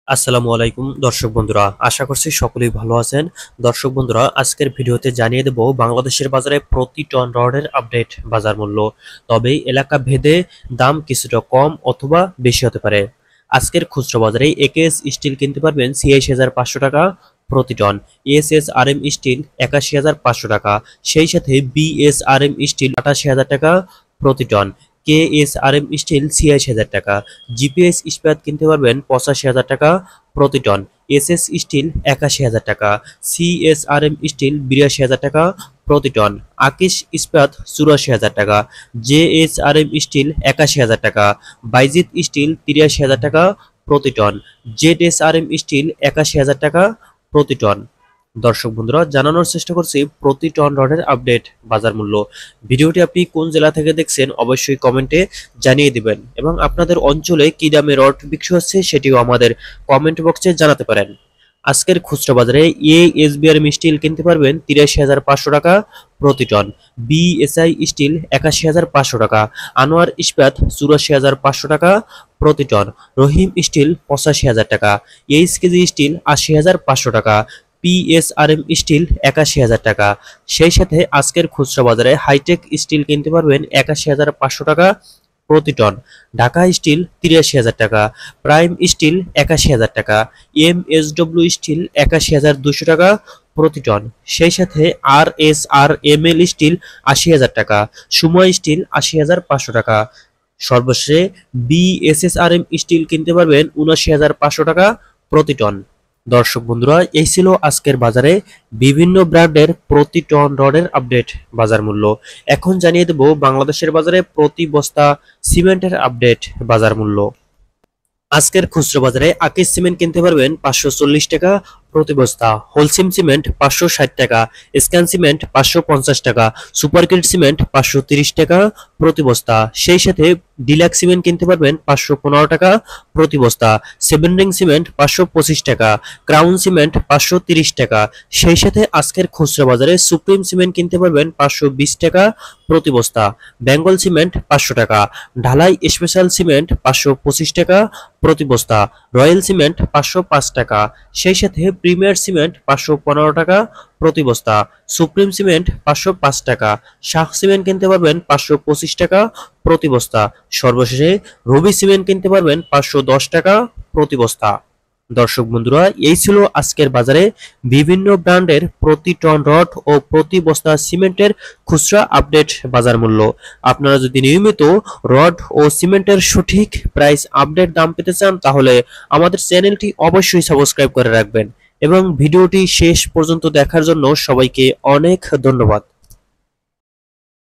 আসসালামু আলাইকুম দর্শক বন্ধুরা, আশা করছি সকলেই ভালো আছেন। দর্শক বন্ধুরা, আজকের ভিডিওতে জানিয়ে দেব বাংলাদেশের বাজারে প্রতি টন রডের আপডেট বাজার মূল্য। তবে এলাকা ভেদে দাম কিছুটা কম অথবা বেশি হতে পারে। আজকের খুচরা বাজারে একেএস স্টিল কিনতে পারবেন ৮৬,৫০০ টাকা প্রতি টন, এসএসআরএম স্টিল ৮১,৫০০ টাকা, সেই সাথে বিএসআরএম স্টিল ৮৮,০০০ টাকা প্রতি টন, কেএসআরএম স্টিল ৮৬,০০০ টাকা, জিপিএস ইস্পাত কিনতে পারবেন ৮৫,০০০ টাকা প্রতি টন, এসএস স্টিল ৮১,০০০ টাকা, সিএসআরএম স্টিল ৮২,০০০ টাকা প্রতি টন, আকিশ ইস্পাত ৮৪,০০০ টাকা, জেএসআরএম স্টিল ৮১,০০০ টাকা, বাইজিৎ স্টিল ৮৩,০০০ টাকা প্রতি টন, জেডএসআরএম স্টিল ৮১,০০০ টাকা প্রতি টন। দর্শক বন্ধুরা, জানানোর চেষ্টা করছি প্রতি টন রডের আপডেট বাজার মূল্য। ভিডিওটি আপনি কোন জেলা থেকে দেখছেন অবশ্যই কমেন্টে জানিয়ে দিবেন এবং আপনাদের অঞ্চলে কি দামে রড বিক্রি হচ্ছে সেটিও আমাদের কমেন্ট বক্সে জানাতে পারেন। আজকের খুচরা বাজারে এএসবিআর স্টিল কিনতে পারবেন ৮৩,৫০০ টাকা প্রতি টন, বিএসআই স্টিল ৮১,৫০০ টাকা, আনোয়ার ইস্পাত ৮৪,৫০০ টাকা প্রতি টন, রহিম স্টিল ৮৫,০০০ টাকা, এইচকেজি স্টিল ৮০,৫০০ টাকা, পিএসআরএম স্টিল ৮১,০০০ টাকা। সেই সাথে আজকের খুচরা বাজারে হাইটেক স্টিল কিনতে পারবেন ৮১,৫০০ টাকা প্রতি টন, ঢাকা স্টিল ৮৩,০০০ টাকা, প্রাইম স্টিল ৮১,০০০ টাকা, এমএসডব্লিউ স্টিল ৮১,২০০ টাকা প্রতি টন, সেই সাথে আরএসআরএমএল স্টিল ৮০,০০০ টাকা, সুময় স্টিল ৮০,৫০০ টাকা। সর্বশেষে বিএসএসআরএম স্টিল কিনতে পারবেন ৭৯,৫০০ টাকা প্রতি টন। দর্শক বন্ধুরা, এই ছিল আজকের বাজারে বিভিন্ন ব্র্যান্ডের প্রতি টন রডের আপডেট বাজার মূল্য। এখন জানিয়ে দেব বাংলাদেশের বাজারে প্রতি বস্তা সিমেন্টের আপডেট বাজার মূল্য। আজকের খুচরা বাজারে আকিজ সিমেন্ট কিনতে পারবেন ৫৪০ টাকা প্রতি বস্তা, হোলসিম সিমেন্ট ৫৬০ টাকা, স্ক্যান সিমেন্ট ৫৫০ টাকা, সুপারকিট সিমেন্ট ৫৩০ টাকা প্রতি বস্তা, সেই সাথে ডিলাক্স সিমেন্ট কিনতে পারবেন ৫১৫ টাকা প্রতি বস্তা, সেভেন রিং সিমেন্ট ৫২৫ টাকা, ক্রাউন সিমেন্ট ৫৩০ টাকা, সেই সাথে আজকের খুচরা বাজারে সুপ্রিম সিমেন্ট কিনতে পারবেন ৫২০ টাকা প্রতি বস্তা, বেঙ্গল সিমেন্ট ৫০০ টাকা, ঢালাই স্পেশাল সিমেন্ট ৫২৫ টাকা প্রতি বস্তা, রয়্যাল সিমেন্ট ৫০৫ টাকা, সেই সাথে প্রিমিয়ার সিমেন্ট ৫১৫ টাকা প্রতি বস্তা, সুপ্রিম সিমেন্ট ৫০৫ টাকা, শাহ সিমেন্ট কিনতে পারবেন ৫২৫ টাকা প্রতি বস্তা, সর্বশেষে রবি সিমেন্ট কিনতে পারবেন ৫১০ টাকা প্রতি বস্তা। দর্শক বন্ধুরা, এই ছিল আজকের বাজারে বিভিন্ন ব্র্যান্ডের প্রতি টন রড ও প্রতি বস্তা সিমেন্টের খুচরা আপডেট বাজার মূল্য। আপনারা যদি নিয়মিত রড ও সিমেন্টের সঠিক প্রাইস আপডেট দাম পেতে চান তাহলে আমাদের চ্যানেলটি অবশ্যই সাবস্ক্রাইব করে রাখবেন এবং ভিডিওটি শেষ পর্যন্ত দেখার জন্য সবাইকে অনেক ধন্যবাদ।